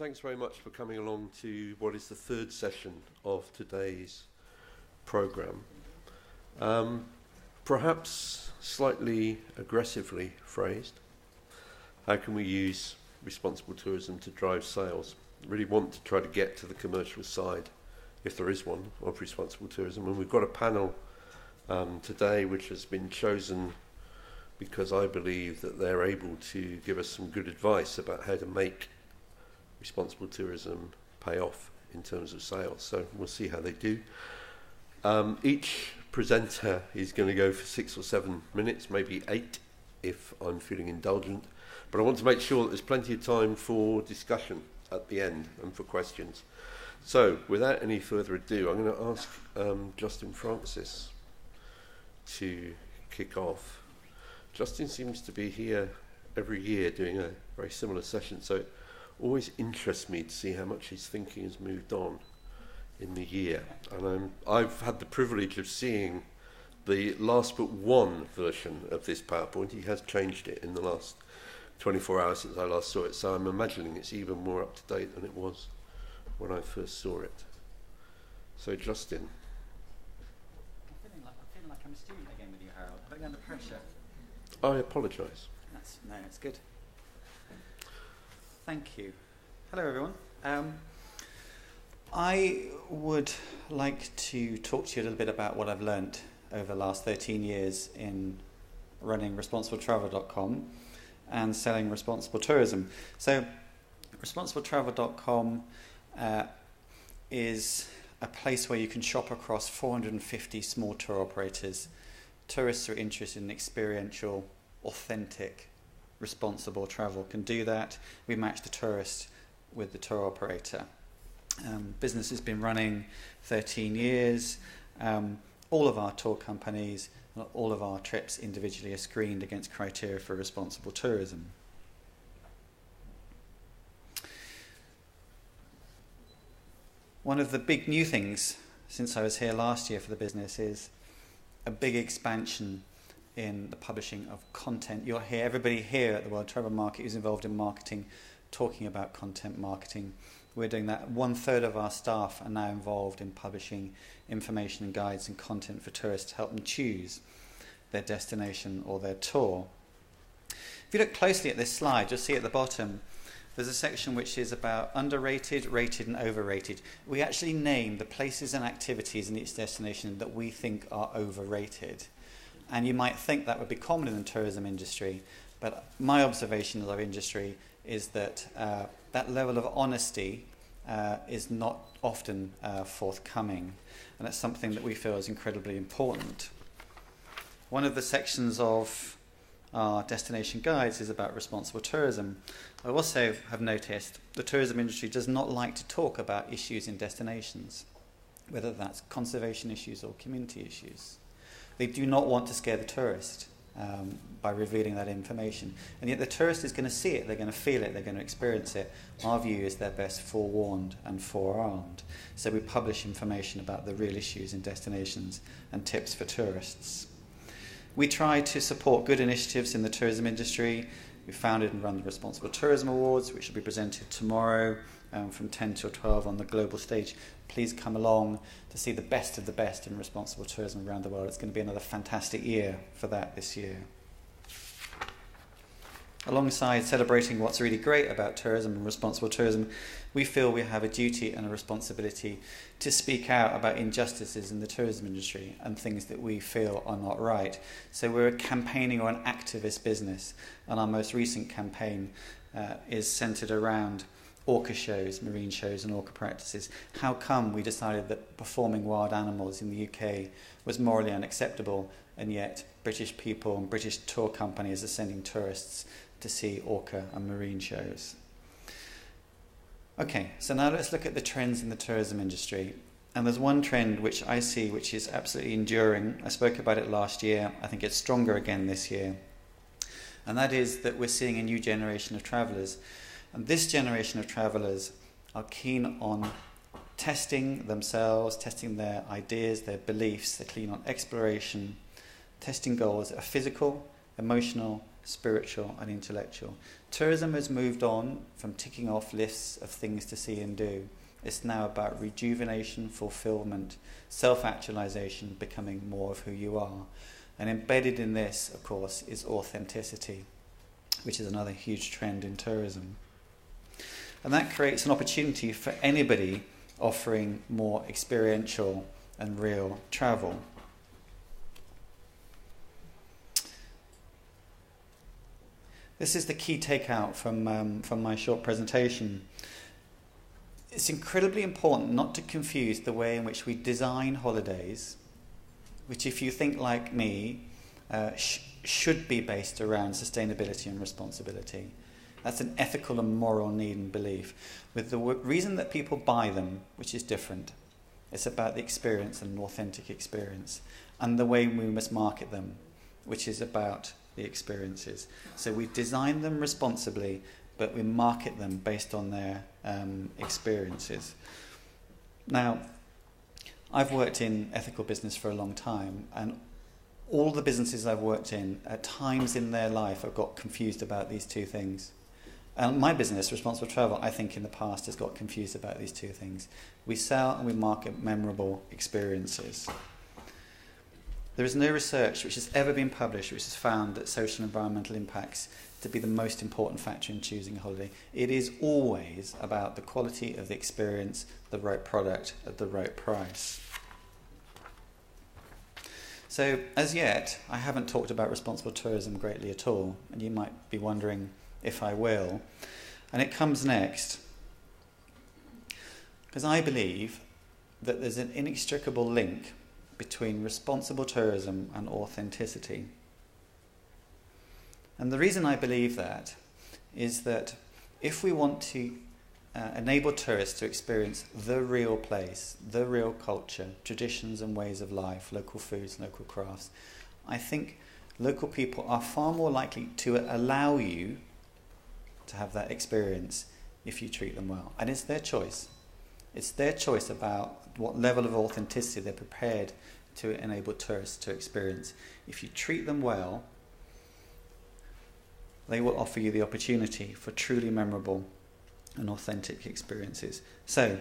thanks very much for coming along to what is the third session of today's programme. Perhaps slightly aggressively phrased, how can we use responsible tourism to drive sales? Really want to try to get to the commercial side, if there is one, of responsible tourism. And we've got a panel today which has been chosen because I believe that they're able to give us some good advice about how to make responsible tourism pay off in terms of sales. So we'll see how they do. Each presenter is going to go for 6 or 7 minutes, maybe 8 if I'm feeling indulgent. But I want to make sure that there's plenty of time for discussion at the end and for questions. So without any further ado, I'm going to ask Justin Francis to kick off. Justin seems to be here every year doing a very similar session, so it always interests me to see how much his thinking has moved on in the year. And I've had the privilege of seeing the last but one version of this PowerPoint. He has changed it in the last 24 hours since I last saw it, so I'm imagining it's even more up to date than it was when I first saw it. So Justin. I'm feeling like I'm a student again with you, Harold. I'm putting under pressure. I apologise. No, it's good. Thank you. Hello, everyone. I would like to talk to you a little bit about what I've learnt over the last 13 years in running responsibletravel.com and selling responsible tourism. So, responsibletravel.com is a place where you can shop across 450 small tour operators. Tourists who are interested in experiential, authentic, responsible travel can do that. We match the tourist with the tour operator. Business has been running 13 years. All of our tour companies, all of our trips individually are screened against criteria for responsible tourism. One of the big new things since I was here last year for the business is a big expansion in the publishing of content. You'll hear everybody here at the World Travel Market who's involved in marketing talking about content marketing. We're doing that. 1/3 of our staff are now involved in publishing information and guides and content for tourists to help them choose their destination or their tour. If you look closely at this slide, you'll see at the bottom there's a section which is about underrated, rated and overrated. We actually name the places and activities in each destination that we think are overrated. And you might think that would be common in the tourism industry, but my observation of our industry is that that level of honesty is not often forthcoming, and it's something that we feel is incredibly important. One of the sections of our destination guides is about responsible tourism. I also have noticed the tourism industry does not like to talk about issues in destinations, whether that's conservation issues or community issues. They do not want to scare the tourist by revealing that information. And yet the tourist is going to see it, they're going to feel it, they're going to experience it. Our view is they're best forewarned and forearmed. So we publish information about the real issues in destinations and tips for tourists. We try to support good initiatives in the tourism industry. We founded and run the Responsible Tourism Awards, which will be presented tomorrow from 10 till 12 on the global stage. Please come along to see the best of the best in responsible tourism around the world. It's going to be another fantastic year for that this year. Alongside celebrating what's really great about tourism and responsible tourism, we feel we have a duty and a responsibility to speak out about injustices in the tourism industry and things that we feel are not right. So we're a campaigning or an activist business, and our most recent campaign is centred around orca shows, marine shows and orca practices. How come we decided that performing wild animals in the UK was morally unacceptable, and yet British people and British tour companies are sending tourists to see orca and marine shows? Okay, so now let's look at the trends in the tourism industry. And there's one trend which I see which is absolutely enduring. I spoke about it last year. I think it's stronger again this year. And that is that we're seeing a new generation of travellers. And this generation of travellers are keen on testing themselves, testing their ideas, their beliefs. They're keen on exploration, testing goals that are physical, emotional spiritual and intellectual. Tourism has moved on from ticking off lists of things to see and do. It's now about rejuvenation, fulfillment, self-actualization, becoming more of who you are. And embedded in this, of course, is authenticity, which is another huge trend in tourism. And that creates an opportunity for anybody offering more experiential and real travel. This is the key takeout from my short presentation. It's incredibly important not to confuse the way in which we design holidays, which, if you think like me, should be based around sustainability and responsibility. That's an ethical and moral need and belief, with the reason that people buy them, which is different. It's about the experience and an authentic experience, and the way we must market them, which is about the experiences. So we design them responsibly, but we market them based on their experiences. Now, I've worked in ethical business for a long time, and all the businesses I've worked in, at times in their life, have got confused about these two things. And my business, Responsible Travel, I think in the past has got confused about these two things. We sell and we market memorable experiences. There is no research which has ever been published which has found that social and environmental impacts to be the most important factor in choosing a holiday. It is always about the quality of the experience, the right product at the right price. So, as yet, I haven't talked about responsible tourism greatly at all, and you might be wondering if I will. And it comes next, because I believe that there's an inextricable link between responsible tourism and authenticity. And the reason I believe that is that if we want to enable tourists to experience the real place, the real culture, traditions and ways of life, local foods, local crafts, I think local people are far more likely to allow you to have that experience if you treat them well. And it's their choice. It's their choice about what level of authenticity they're prepared to enable tourists to experience. If you treat them well, they will offer you the opportunity for truly memorable and authentic experiences. So,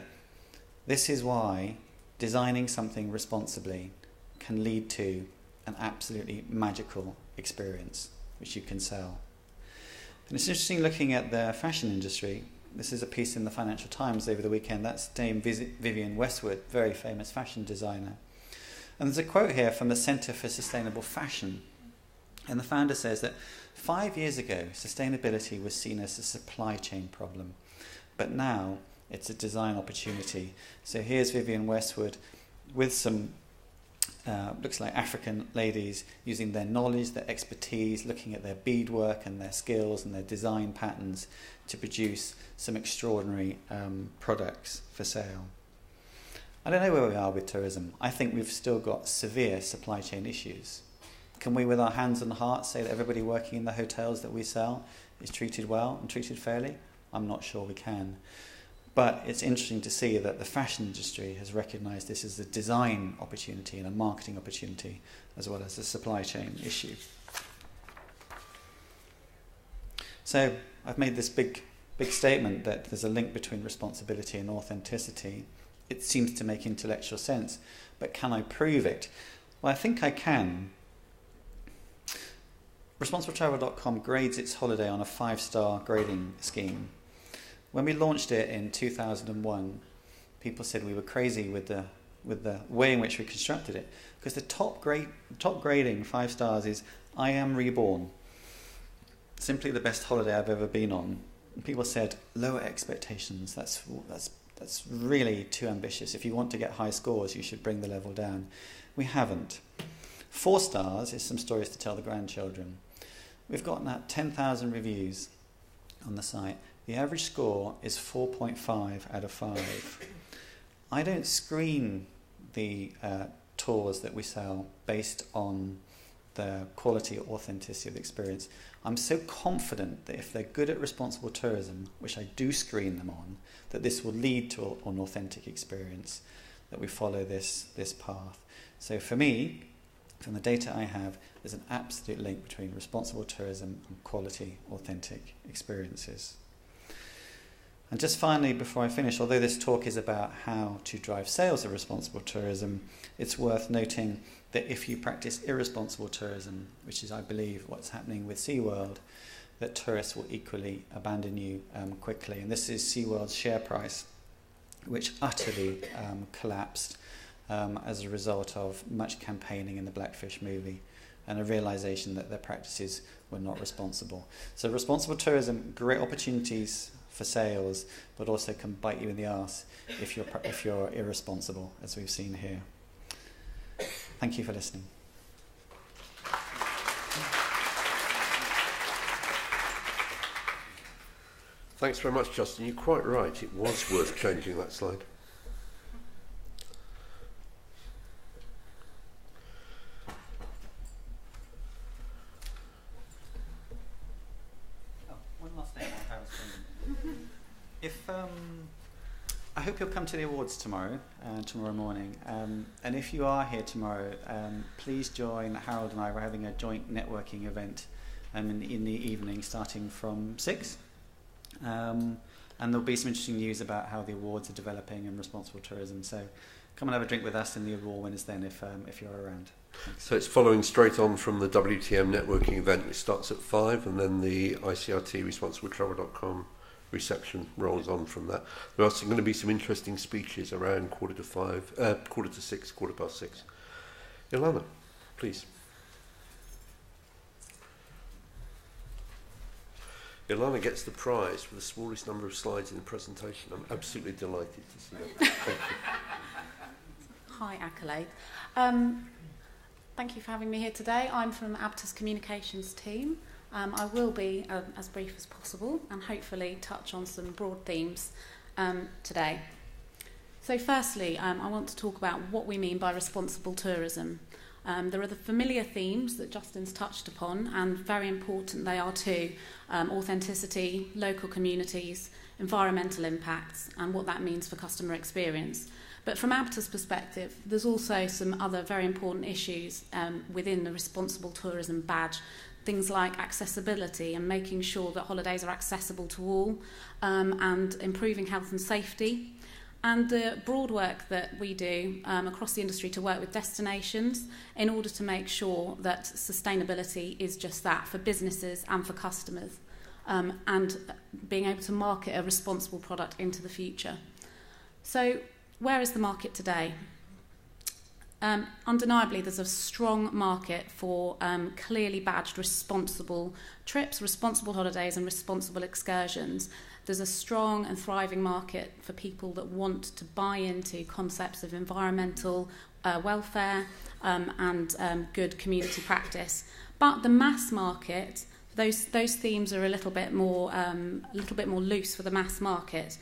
this is why designing something responsibly can lead to an absolutely magical experience which you can sell. And it's interesting looking at the fashion industry. This is a piece in the Financial Times over the weekend. That's Dame Vivienne Westwood, very famous fashion designer. And there's a quote here from the Centre for Sustainable Fashion. And the founder says that 5 years ago, sustainability was seen as a supply chain problem. But now it's a design opportunity. So here's Vivienne Westwood with some, looks like African ladies using their knowledge, their expertise, looking at their beadwork and their skills and their design patterns to produce some extraordinary products for sale. I don't know where we are with tourism. I think we've still got severe supply chain issues. Can we, with our hands and hearts, say that everybody working in the hotels that we sell is treated well and treated fairly? I'm not sure we can. But it's interesting to see that the fashion industry has recognised this as a design opportunity and a marketing opportunity, as well as a supply chain issue. So I've made this big statement that there's a link between responsibility and authenticity. It seems to make intellectual sense, but can I prove it? Well, I think I can. ResponsibleTravel.com grades its holiday on a 5-star grading scheme. When we launched it in 2001, people said we were crazy with the way in which we constructed it, because the top grading 5 stars is "I am reborn." Simply the best holiday I've ever been on. And people said lower expectations. That's really too ambitious. If you want to get high scores, you should bring the level down. We haven't. 4 stars is some stories to tell the grandchildren. We've got now 10,000 reviews on the site. The average score is 4.5 out of 5. I don't screen the tours that we sell based on the quality or authenticity of the experience. I'm so confident that if they're good at responsible tourism, which I do screen them on, that this will lead to an authentic experience, that we follow this path. So for me, From the data I have, there's an absolute link between responsible tourism and quality, authentic experiences. And just finally, before I finish, although this talk is about how to drive sales of responsible tourism, it's worth noting that if you practice irresponsible tourism, which is, I believe, what's happening with SeaWorld, that tourists will equally abandon you quickly. And this is SeaWorld's share price, which utterly collapsed as a result of much campaigning in the Blackfish movie and a realization that their practices were not responsible. So responsible tourism, great opportunities for sales, but also can bite you in the arse if you're irresponsible, as we've seen here. Thank you for listening. Thanks very much, Justin. You're quite right. It was worth changing that slide. One last thing. I hope you'll come to the awards tomorrow morning. And if you are here tomorrow, please join Harold and I. We're having a joint networking event in the evening, starting from 6. And there'll be some interesting news about how the awards are developing and responsible tourism. So come and have a drink with us in the award winners then if you're around. Thanks. So it's following straight on from the WTM networking event, which starts at 5, and then the ICRT responsibletravel.com reception rolls on from that. There are also going to be some interesting speeches around 6:45, 6:15. Yolanda, please. Yolanda gets the prize for the smallest number of slides in the presentation. I'm absolutely delighted to see that. Thank you. Hi, Accolade. Thank you for having me here today. I'm from ABTA's communications team. I will be as brief as possible and hopefully touch on some broad themes today. So firstly, I want to talk about what we mean by responsible tourism. There are the familiar themes that Justin's touched upon, and very important they are too: authenticity, local communities, environmental impacts, and what that means for customer experience. But from ABTA's perspective, there's also some other very important issues within the responsible tourism badge. Things like accessibility and making sure that holidays are accessible to all, and improving health and safety. And the broad work that we do across the industry to work with destinations in order to make sure that sustainability is just that for businesses and for customers, and being able to market a responsible product into the future. So where is the market today? Undeniably, there's a strong market for clearly badged responsible trips, responsible holidays and responsible excursions. There's a strong and thriving market for people that want to buy into concepts of environmental welfare and good community practice. But the mass market, those themes are a little bit more loose for the mass market.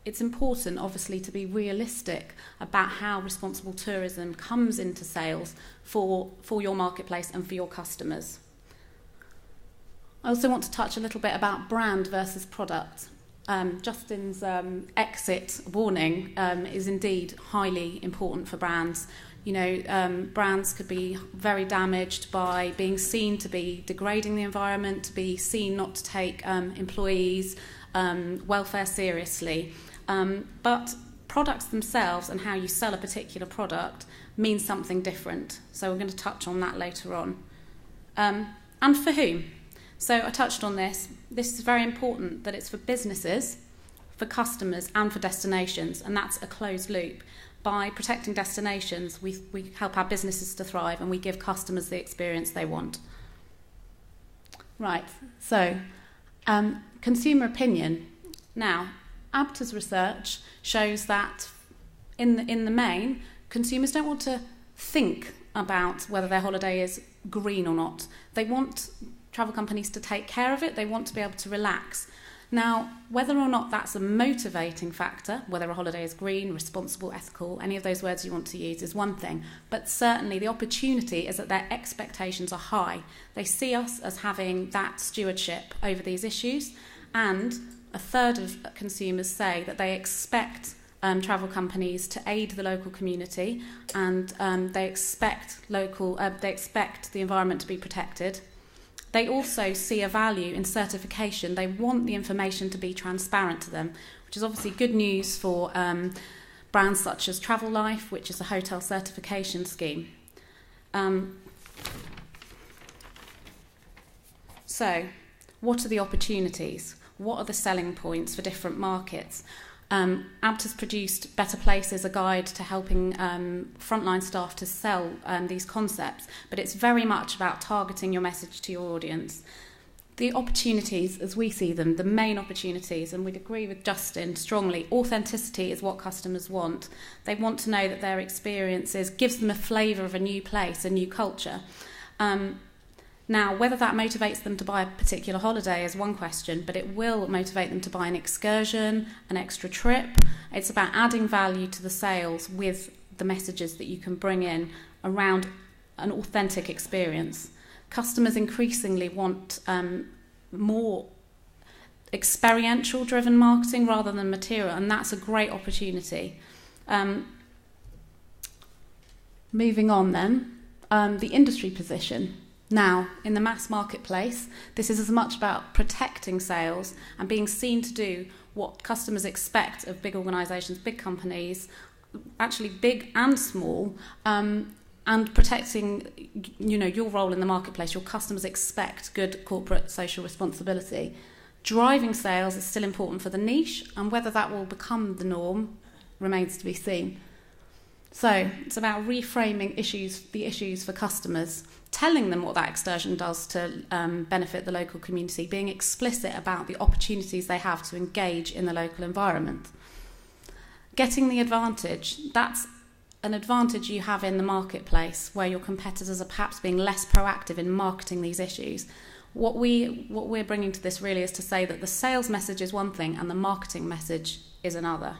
It's important, obviously, to be realistic about how responsible tourism comes into sales for your marketplace and for your customers. I also want to touch a little bit about brand versus product. Justin's exit warning is indeed highly important for brands. You know, brands could be very damaged by being seen to be degrading the environment, to be seen not to take employees' welfare seriously. But products themselves and how you sell a particular product means something different. So we're going to touch on that later on. And for whom? So I touched on this. This is very important that it's for businesses, for customers and for destinations, and that's a closed loop. By protecting destinations, we help our businesses to thrive and we give customers the experience they want. Right, so consumer opinion. Now, ABTA's research shows that in the main, consumers don't want to think about whether their holiday is green or not. They want travel companies to take care of it. They want to be able to relax. Now, whether or not that's a motivating factor, whether a holiday is green, responsible, ethical, any of those words you want to use is one thing. But certainly the opportunity is that their expectations are high. They see us as having that stewardship over these issues, and a third of consumers say that they expect travel companies to aid the local community, and they expect the environment to be protected. They also see a value in certification. They want the information to be transparent to them, which is obviously good news for brands such as Travel Life, which is a hotel certification scheme. So, what are the opportunities? What are the selling points for different markets? ABTA's produced Better Places, a guide to helping frontline staff to sell these concepts, but it's very much about targeting your message to your audience. The opportunities, as we see them, the main opportunities, and we'd agree with Justin strongly, authenticity is what customers want. They want to know that their experiences gives them a flavour of a new place, a new culture. Now, whether that motivates them to buy a particular holiday is one question, but it will motivate them to buy an excursion, an extra trip. It's about adding value to the sales with the messages that you can bring in around an authentic experience. Customers increasingly want more experiential-driven marketing rather than material, and that's a great opportunity. Moving on then, the industry position. Now, in the mass marketplace, this is as much about protecting sales and being seen to do what customers expect of big organisations, big companies, actually big and small, and protecting, your role in the marketplace. Your customers expect good corporate social responsibility. Driving sales is still important for the niche, and whether that will become the norm remains to be seen. So it's about reframing the issues for customers, telling them what that excursion does to benefit the local community, being explicit about the opportunities they have to engage in the local environment. Getting the advantage, that's an advantage you have in the marketplace where your competitors are perhaps being less proactive in marketing these issues. What we're bringing to this really is to say that the sales message is one thing and the marketing message is another.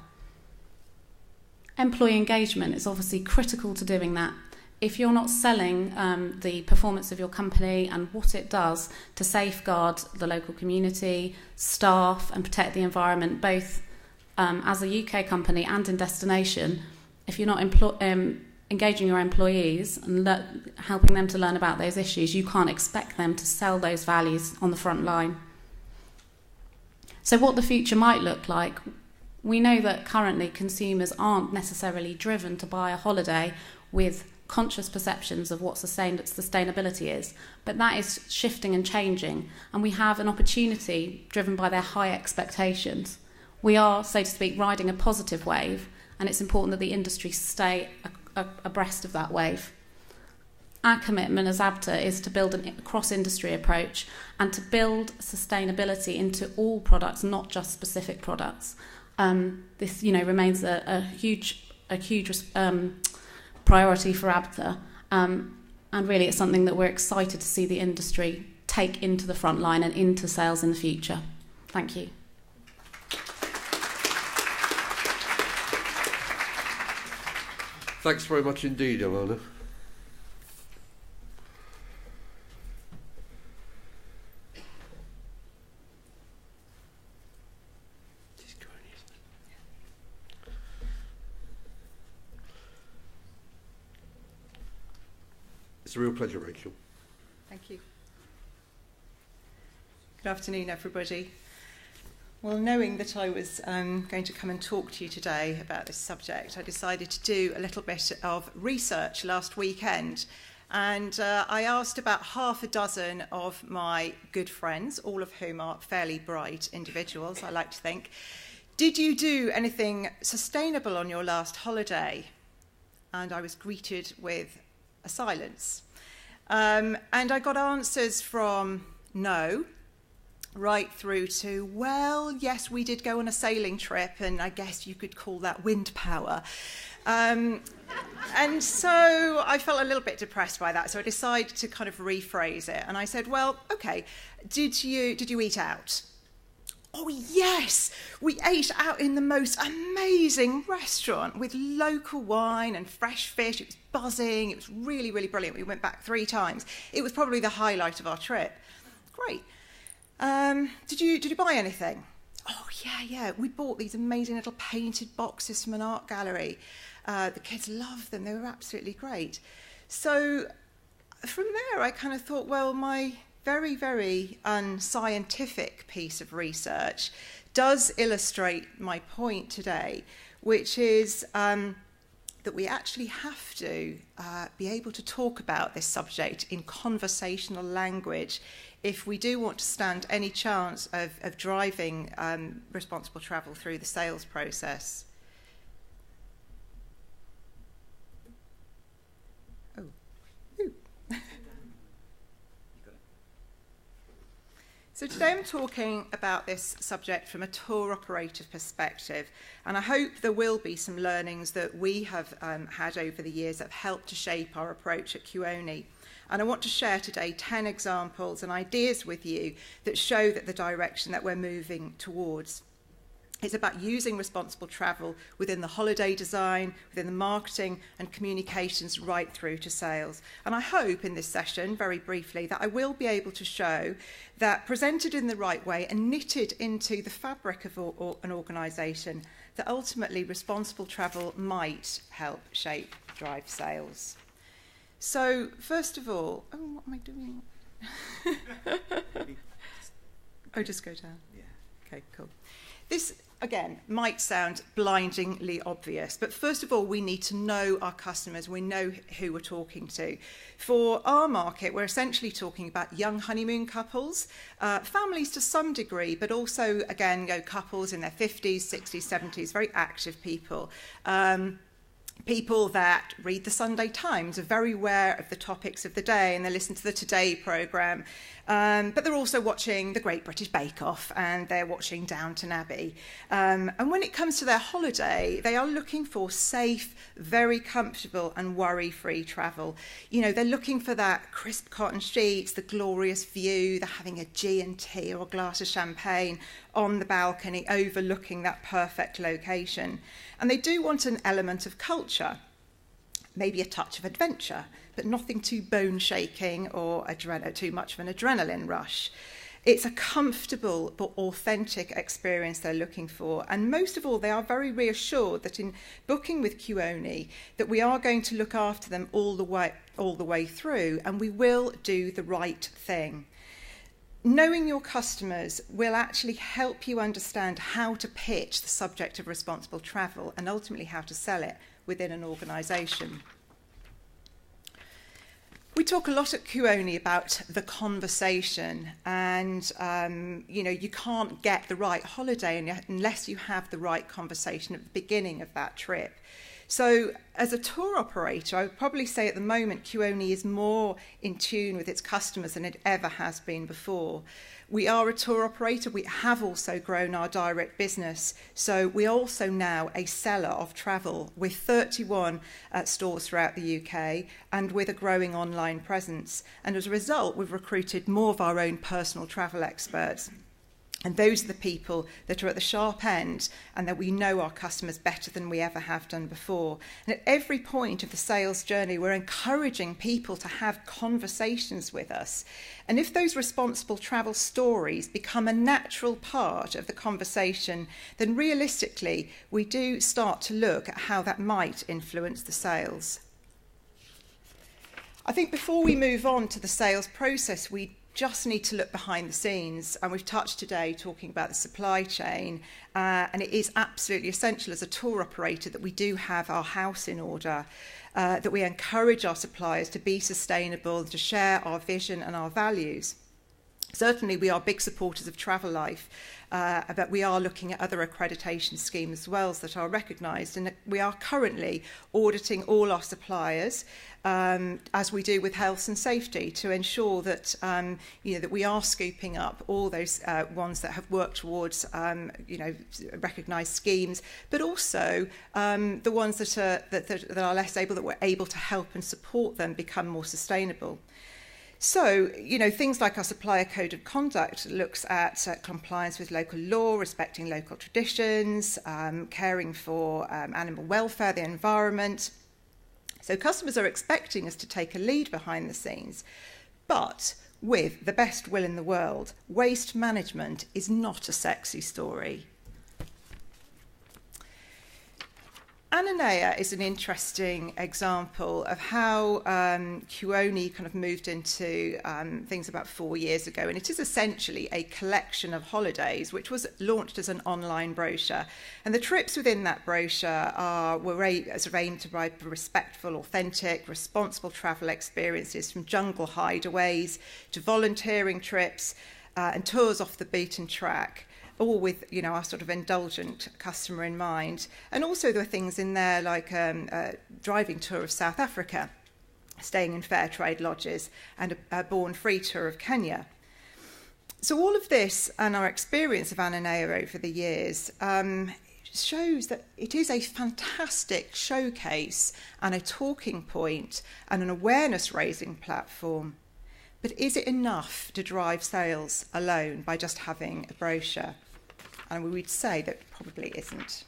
Employee engagement is obviously critical to doing that. If you're not selling the performance of your company and what it does to safeguard the local community, staff, and protect the environment, both as a UK company and in destination, if you're not engaging your employees and helping them to learn about those issues, you can't expect them to sell those values on the front line. So what the future might look like, we know that currently consumers aren't necessarily driven to buy a holiday with conscious perceptions of what sustainability is, but that is shifting and changing, and we have an opportunity driven by their high expectations. We are, so to speak, riding a positive wave, and it's important that the industry stay abreast of that wave. Our commitment as ABTA is to build a cross-industry approach and to build sustainability into all products, not just specific products. This, remains a huge priority for ABTA, and really it's something that we're excited to see the industry take into the front line and into sales in the future. Thank you. Thanks very much indeed, Yolanda. It's a real pleasure, Rachel. Thank you. Good afternoon, everybody. Well, knowing that I was going to come and talk to you today about this subject, I decided to do a little bit of research last weekend. And I asked about half a dozen of my good friends, all of whom are fairly bright individuals, I like to think, did you do anything sustainable on your last holiday? And I was greeted with a silence. And I got answers from no, right through to, well, yes, we did go on a sailing trip, and I guess you could call that wind power. And so I felt a little bit depressed by that, so I decided to kind of rephrase it. And I said, well, okay, did you eat out? Oh, yes, we ate out in the most amazing restaurant with local wine and fresh fish. It was buzzing. It was really, really brilliant. We went back 3 times. It was probably the highlight of our trip. Great. Did you buy anything? Oh, yeah, we bought these amazing little painted boxes from an art gallery. The kids loved them. They were absolutely great. So from there, I kind of thought, well, my very, very unscientific piece of research does illustrate my point today, which is that we actually have to be able to talk about this subject in conversational language if we do want to stand any chance of driving responsible travel through the sales process. Oh. Ooh. So today I'm talking about this subject from a tour operator perspective, and I hope there will be some learnings that we have had over the years that have helped to shape our approach at Tues. And I want to share today 10 examples and ideas with you that show that the direction that we're moving towards. It's about using responsible travel within the holiday design, within the marketing and communications right through to sales. And I hope in this session, very briefly, that I will be able to show that presented in the right way and knitted into the fabric of an organisation, that ultimately responsible travel might help shape, drive sales. So first of all, what am I doing? Oh, just go down. Yeah. Okay, cool. This, again, might sound blindingly obvious, but first of all, we need to know our customers. We know who we're talking to. For our market, we're essentially talking about young honeymoon couples, families to some degree, but also, again, couples in their 50s, 60s, 70s, very active people. People that read the Sunday Times, are very aware of the topics of the day, and they listen to the Today programme. But they're also watching the Great British Bake Off, and they're watching Downton Abbey. And when it comes to their holiday, they are looking for safe, very comfortable and worry-free travel. You know, they're looking for that crisp cotton sheets, the glorious view, they're having a G&T or a glass of champagne on the balcony overlooking that perfect location. And they do want an element of culture, maybe a touch of adventure, but nothing too bone-shaking or too much of an adrenaline rush. It's a comfortable but authentic experience they're looking for. And most of all, they are very reassured that in booking with Tues, that we are going to look after them all the way through, and we will do the right thing. Knowing your customers will actually help you understand how to pitch the subject of responsible travel and ultimately how to sell it within an organisation. We talk a lot at Tues about the conversation, and you can't get the right holiday unless you have the right conversation at the beginning of that trip. So as a tour operator, I would probably say at the moment Tues is more in tune with its customers than it ever has been before. We are a tour operator. We have also grown our direct business. So we're also now a seller of travel with 31 stores throughout the UK and with a growing online presence. And as a result, we've recruited more of our own personal travel experts. And those are the people that are at the sharp end and that we know our customers better than we ever have done before. And at every point of the sales journey, we're encouraging people to have conversations with us. And if those responsible travel stories become a natural part of the conversation, then realistically, we do start to look at how that might influence the sales. I think before we move on to the sales process, we just need to look behind the scenes, and we've touched today talking about the supply chain, and it is absolutely essential as a tour operator that we do have our house in order, that we encourage our suppliers to be sustainable, to share our vision and our values. Certainly we are big supporters of Travel Life, but we are looking at other accreditation schemes as well that are recognised, and we are currently auditing all our suppliers as we do with health and safety to ensure that that we are scooping up all those ones that have worked towards recognised schemes, but also the ones that are less able, that we're able to help and support them become more sustainable. So, things like our supplier code of conduct looks at compliance with local law, respecting local traditions, caring for animal welfare, the environment. So customers are expecting us to take a lead behind the scenes. But with the best will in the world, waste management is not a sexy story. Ananea is an interesting example of how Kuoni kind of moved into things about 4 years ago, and it is essentially a collection of holidays which was launched as an online brochure. And the trips within that brochure were aimed to provide respectful, authentic, responsible travel experiences, from jungle hideaways to volunteering trips and tours off the beaten track, all with, you know, our sort of indulgent customer in mind. And also there were things in there like a driving tour of South Africa, staying in fair trade lodges, and a born-free tour of Kenya. So all of this and our experience of Ananea over the years shows that it is a fantastic showcase and a talking point and an awareness-raising platform. But is it enough to drive sales alone by just having a brochure? And we would say that probably isn't.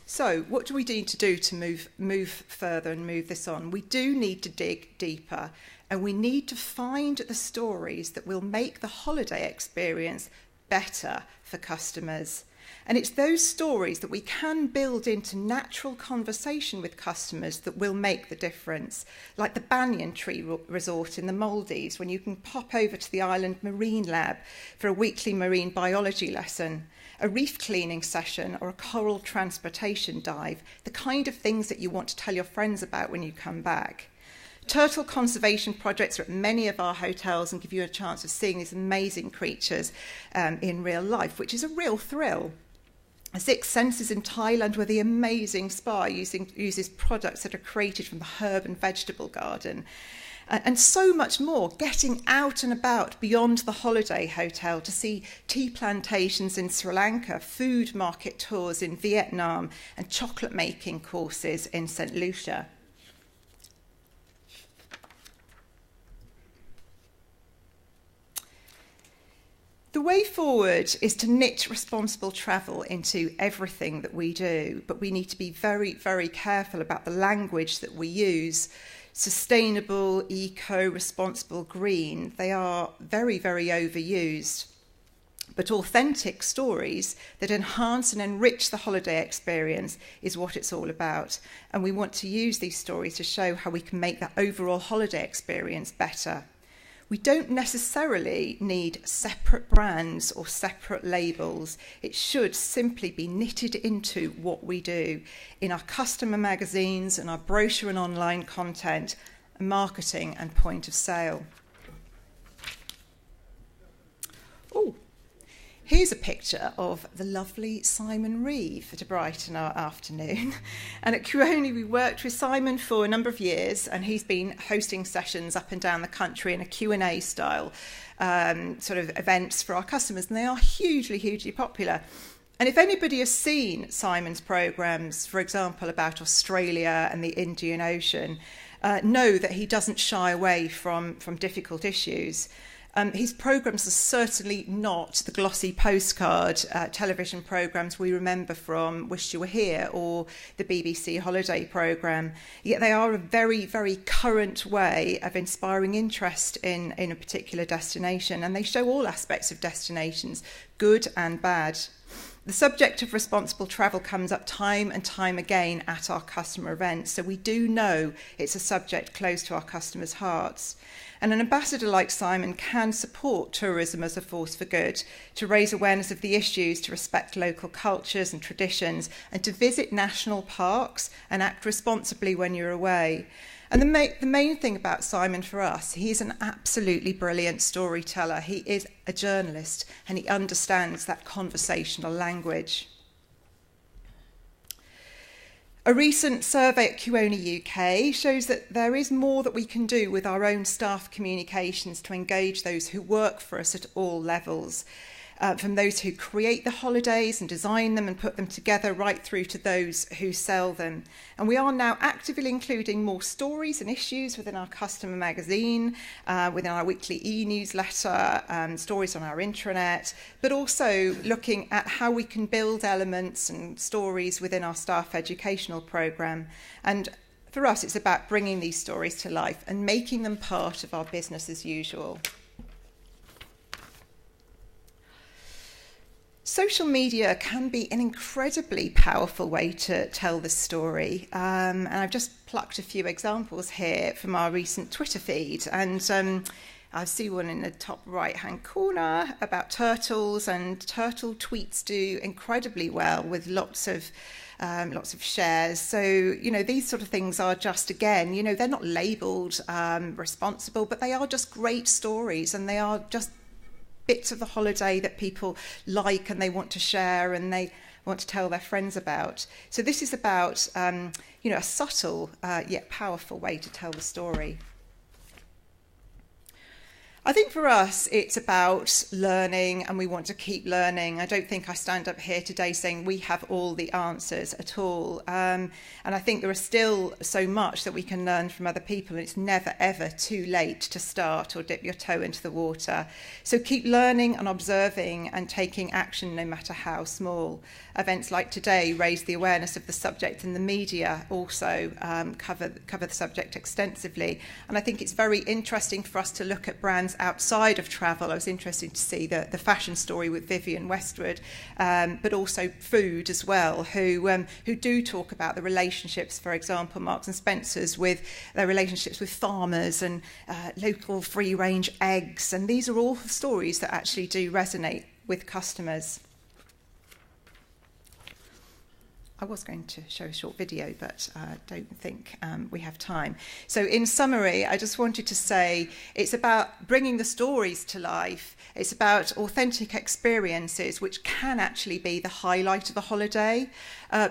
So what do we need to do to move further and move this on? We do need to dig deeper, and we need to find the stories that will make the holiday experience better for customers. And it's those stories that we can build into natural conversation with customers that will make the difference, like the Banyan Tree Resort in the Maldives, when you can pop over to the Island Marine Lab for a weekly marine biology lesson, a reef cleaning session, or a coral transportation dive, the kind of things that you want to tell your friends about when you come back. Turtle conservation projects are at many of our hotels and give you a chance of seeing these amazing creatures in real life, which is a real thrill. Six Senses in Thailand, where the amazing spa uses products that are created from the herb and vegetable garden. And so much more, getting out and about beyond the holiday hotel to see tea plantations in Sri Lanka, food market tours in Vietnam, and chocolate making courses in St. Lucia. The way forward is to knit responsible travel into everything that we do, but we need to be very, very careful about the language that we use. Sustainable, eco, responsible, green, they are very, very overused. But authentic stories that enhance and enrich the holiday experience is what it's all about. And we want to use these stories to show how we can make that overall holiday experience better. We don't necessarily need separate brands or separate labels. It should simply be knitted into what we do in our customer magazines and our brochure and online content, marketing and point of sale. Oh, here's a picture of the lovely Simon Reeve at a Brighton afternoon. And at Kuoni, we worked with Simon for a number of years, and he's been hosting sessions up and down the country in a Q&A style sort of events for our customers, and they are hugely, hugely popular. And if anybody has seen Simon's programmes, for example, about Australia and the Indian Ocean, know that he doesn't shy away from difficult issues. His programmes are certainly not the glossy postcard television programmes we remember from Wish You Were Here or the BBC holiday programme, yet they are a very, very current way of inspiring interest in a particular destination, and they show all aspects of destinations, good and bad. The subject of responsible travel comes up time and time again at our customer events, so we do know it's a subject close to our customers' hearts. And an ambassador like Simon can support tourism as a force for good, to raise awareness of the issues, to respect local cultures and traditions, and to visit national parks and act responsibly when you're away. And the main thing about Simon for us, he's an absolutely brilliant storyteller. He is a journalist, and he understands that conversational language. A recent survey at Kuoni UK shows that there is more that we can do with our own staff communications to engage those who work for us at all levels, from those who create the holidays and design them and put them together right through to those who sell them. And we are now actively including more stories and issues within our customer magazine, within our weekly e-newsletter, stories on our intranet, but also looking at how we can build elements and stories within our staff educational programme. And for us, it's about bringing these stories to life and making them part of our business as usual. Social media can be an incredibly powerful way to tell the story. And I've just plucked a few examples here from our recent Twitter feed. And I see one in the top right-hand corner about turtles, and turtle tweets do incredibly well with lots of shares. So, these sort of things are just, again, they're not labelled responsible, but they are just great stories, and they are just bits of the holiday that people like and they want to share and they want to tell their friends about. So this is about, a subtle yet powerful way to tell the story. I think for us, it's about learning, and we want to keep learning. I don't think I stand up here today saying we have all the answers at all. And I think there is still so much that we can learn from other people, and it's never, ever too late to start or dip your toe into the water. So keep learning and observing and taking action, no matter how small. Events like today raise the awareness of the subject, and the media also cover the subject extensively. And I think it's very interesting for us to look at brands outside of travel. I was interested to see the fashion story with Vivienne Westwood, but also food as well, who do talk about the relationships, for example, Marks and Spencer's, with their relationships with farmers and local free-range eggs. And these are all stories that actually do resonate with customers. I was going to show a short video, but I don't think we have time. So in summary, I just wanted to say it's about bringing the stories to life. It's about authentic experiences, which can actually be the highlight of the holiday.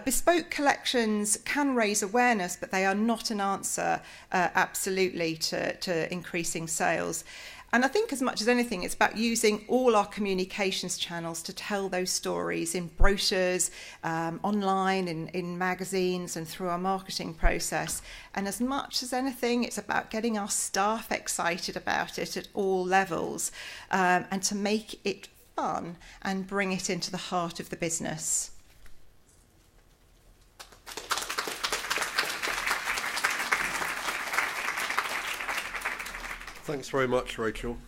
Bespoke collections can raise awareness, but they are not an answer, absolutely, to increasing sales. And I think as much as anything, it's about using all our communications channels to tell those stories in brochures, online, in magazines, and through our marketing process. And as much as anything, it's about getting our staff excited about it at all levels, and to make it fun and bring it into the heart of the business. Thanks very much, Rachel.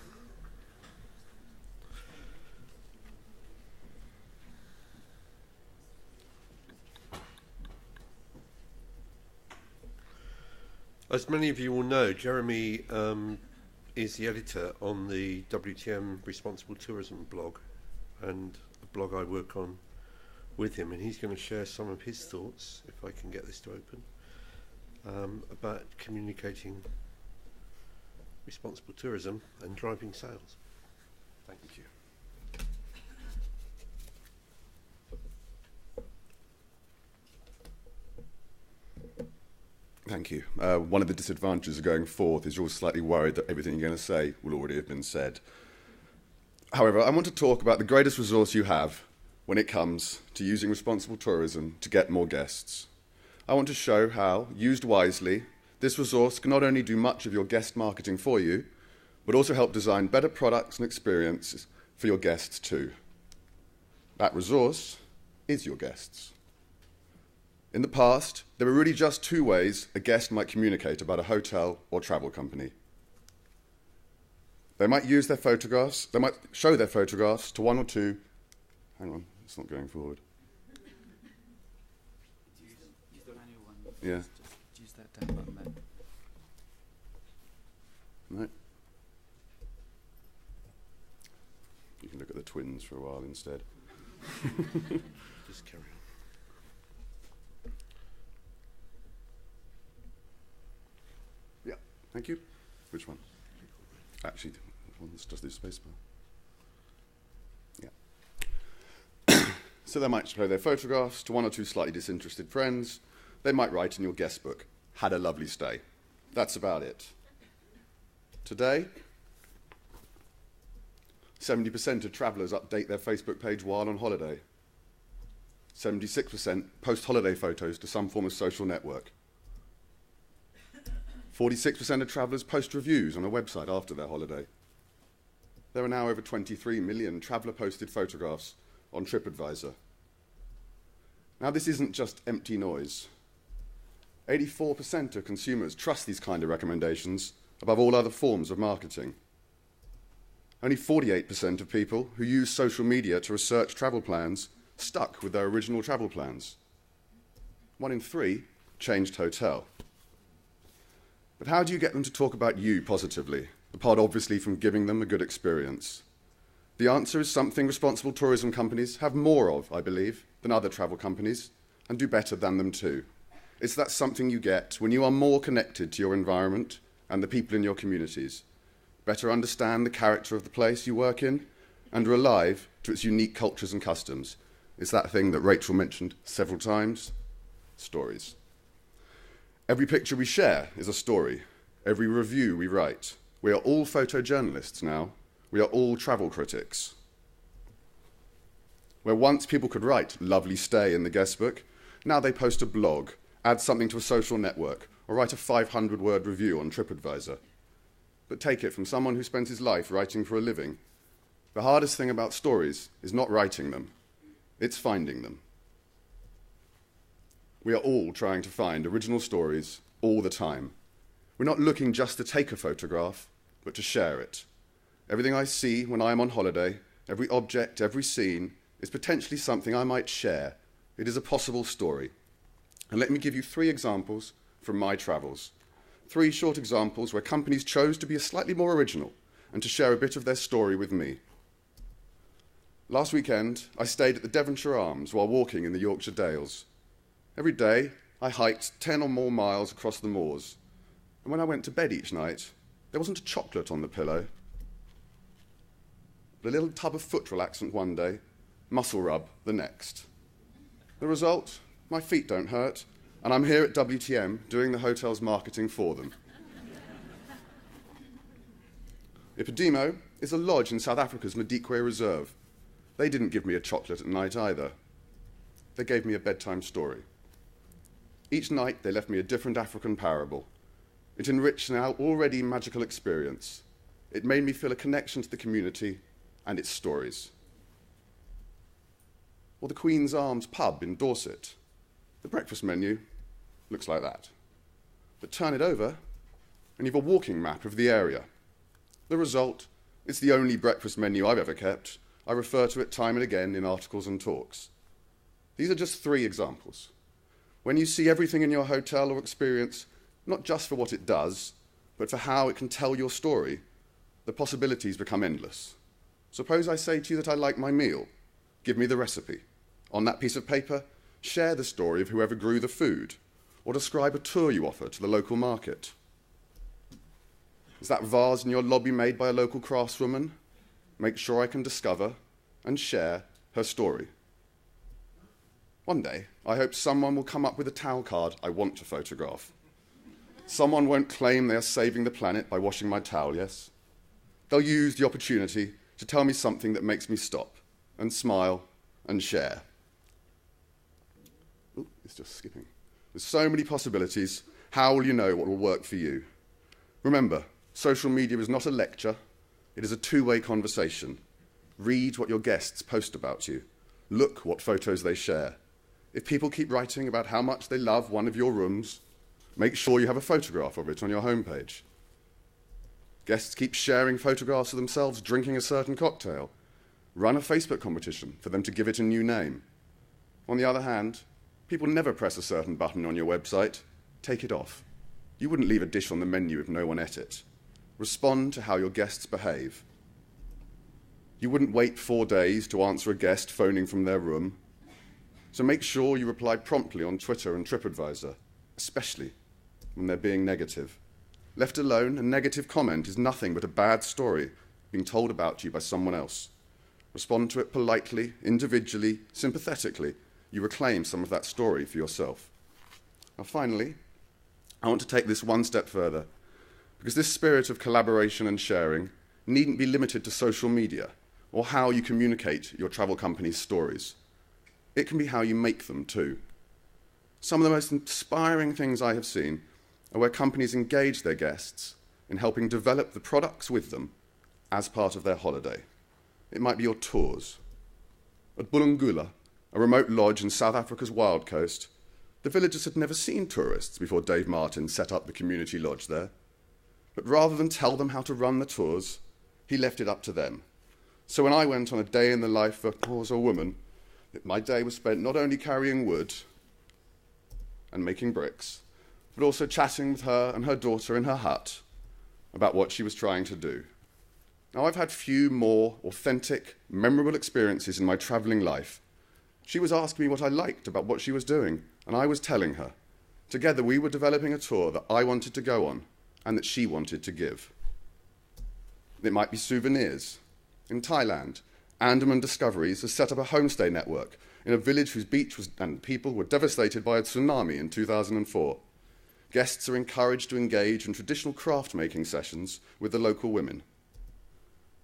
As many of you will know, Jeremy is the editor on the WTM Responsible Tourism blog, and a blog I work on with him, and he's going to share some of his thoughts, if I can get this to open, about communicating responsible tourism and driving sales. Thank you. Thank you. One of the disadvantages of going forth is you're slightly worried that everything you're going to say will already have been said. However, I want to talk about the greatest resource you have when it comes to using responsible tourism to get more guests. I want to show how, used wisely, this resource can not only do much of your guest marketing for you, but also help design better products and experiences for your guests too. That resource is your guests. In the past, there were really just two ways a guest might communicate about a hotel or travel company. They might use their photographs, they might show their photographs to one or two, hang on, it's not going forward. Use the manual one. Yeah. Just use that down button there. No. You can look at the twins for a while instead. Just carry on. Yeah, thank you. Which one? Actually, the one that does the spacebar. Yeah. So they might show their photographs to one or two slightly disinterested friends. They might write in your guest book, "Had a lovely stay." That's about it. Today, 70% of travellers update their Facebook page while on holiday. 76% post holiday photos to some form of social network. 46% of travellers post reviews on a website after their holiday. There are now over 23 million traveller-posted photographs on TripAdvisor. Now, this isn't just empty noise. 84% of consumers trust these kind of recommendations above all other forms of marketing. Only 48% of people who use social media to research travel plans stuck with their original travel plans. 1 in 3 changed hotel. But how do you get them to talk about you positively, apart obviously from giving them a good experience? The answer is something responsible tourism companies have more of, I believe, than other travel companies, and do better than them too. It's that something you get when you are more connected to your environment and the people in your communities, better understand the character of the place you work in, and are alive to its unique cultures and customs. It's that thing that Rachel mentioned several times: stories. Every picture we share is a story. Every review we write. We are all photojournalists now. We are all travel critics. Where once people could write "lovely stay" in the guest book, now they post a blog, add something to a social network, or write a 500-word review on TripAdvisor. But take it from someone who spends his life writing for a living. The hardest thing about stories is not writing them, it's finding them. We are all trying to find original stories all the time. We're not looking just to take a photograph, but to share it. Everything I see when I am on holiday, every object, every scene, is potentially something I might share. It is a possible story. And let me give you 3 examples from my travels. 3 short examples where companies chose to be slightly more original and to share a bit of their story with me. Last weekend, I stayed at the Devonshire Arms while walking in the Yorkshire Dales. Every day, I hiked 10 or more miles across the moors. And when I went to bed each night, there wasn't a chocolate on the pillow, but a little tub of foot relaxant one day, muscle rub the next. The result? My feet don't hurt, and I'm here at WTM doing the hotel's marketing for them. Ipadimo is a lodge in South Africa's Madikwe Reserve. They didn't give me a chocolate at night either. They gave me a bedtime story. Each night they left me a different African parable. It enriched an already magical experience. It made me feel a connection to the community and its stories. Or the Queen's Arms pub in Dorset. The breakfast menu looks like that. But turn it over, and you've a walking map of the area. The result, it's the only breakfast menu I've ever kept. I refer to it time and again in articles and talks. These are just 3 examples. When you see everything in your hotel or experience, not just for what it does, but for how it can tell your story, the possibilities become endless. Suppose I say to you that I like my meal. Give me the recipe. On that piece of paper, share the story of whoever grew the food, or describe a tour you offer to the local market. Is that vase in your lobby made by a local craftswoman? Make sure I can discover and share her story. One day, I hope someone will come up with a towel card I want to photograph. Someone won't claim they are saving the planet by washing my towel, yes? They'll use the opportunity to tell me something that makes me stop and smile and share. Ooh, it's just skipping. There's so many possibilities. How will you know what will work for you? Remember, social media is not a lecture. It is a 2-way conversation. Read what your guests post about you. Look what photos they share. If people keep writing about how much they love one of your rooms, make sure you have a photograph of it on your homepage. Guests keep sharing photographs of themselves drinking a certain cocktail. Run a Facebook competition for them to give it a new name. On the other hand, people never press a certain button on your website. Take it off. You wouldn't leave a dish on the menu if no one ate it. Respond to how your guests behave. You wouldn't wait 4 days to answer a guest phoning from their room. So make sure you reply promptly on Twitter and TripAdvisor, especially when they're being negative. Left alone, a negative comment is nothing but a bad story being told about you by someone else. Respond to it politely, individually, sympathetically. You reclaim some of that story for yourself. Now, finally, I want to take this one step further, because this spirit of collaboration and sharing needn't be limited to social media or how you communicate your travel company's stories. It can be how you make them too. Some of the most inspiring things I have seen are where companies engage their guests in helping develop the products with them as part of their holiday. It might be your tours. At Bulungula, a remote lodge in South Africa's Wild Coast, the villagers had never seen tourists before Dave Martin set up the community lodge there. But rather than tell them how to run the tours, he left it up to them. So when I went on a day in the life of a woman, my day was spent not only carrying wood and making bricks, but also chatting with her and her daughter in her hut about what she was trying to do. Now, I've had few more authentic, memorable experiences in my travelling life. She was asking me what I liked about what she was doing, and I was telling her. Together, we were developing a tour that I wanted to go on and that she wanted to give. It might be souvenirs. In Thailand, Andaman Discoveries has set up a homestay network in a village whose beach and people were devastated by a tsunami in 2004. Guests are encouraged to engage in traditional craft-making sessions with the local women.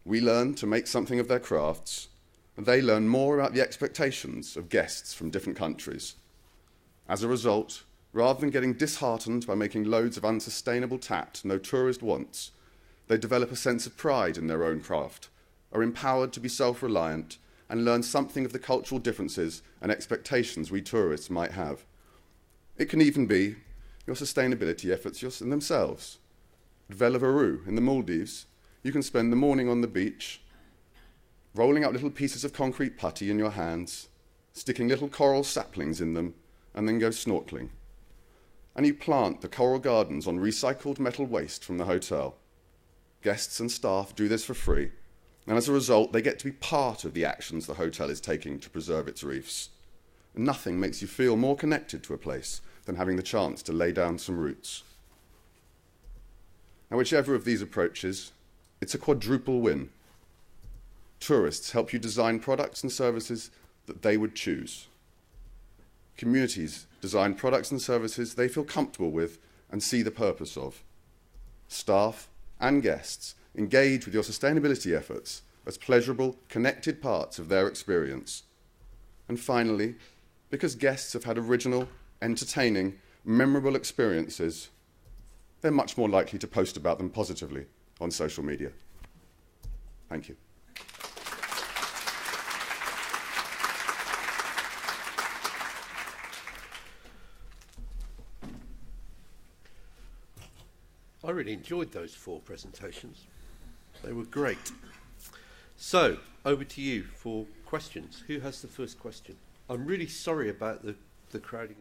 We learn to make something of their crafts, and they learn more about the expectations of guests from different countries. As a result, rather than getting disheartened by making loads of unsustainable tat no tourist wants, they develop a sense of pride in their own craft, are empowered to be self-reliant, and learn something of the cultural differences and expectations we tourists might have. It can even be your sustainability efforts in themselves. At Velavaru in the Maldives, you can spend the morning on the beach, rolling out little pieces of concrete putty in your hands, sticking little coral saplings in them, and then go snorkeling. And you plant the coral gardens on recycled metal waste from the hotel. Guests and staff do this for free, and as a result, they get to be part of the actions the hotel is taking to preserve its reefs. And nothing makes you feel more connected to a place than having the chance to lay down some roots. Now, whichever of these approaches, it's a quadruple win. Tourists help you design products and services that they would choose. Communities design products and services they feel comfortable with and see the purpose of. Staff and guests engage with your sustainability efforts as pleasurable, connected parts of their experience. And finally, because guests have had original, entertaining, memorable experiences, they're much more likely to post about them positively on social media. Thank you. I really enjoyed those 4 presentations. They were great. So, over to you for questions. Who has the first question? I'm really sorry about the crowding.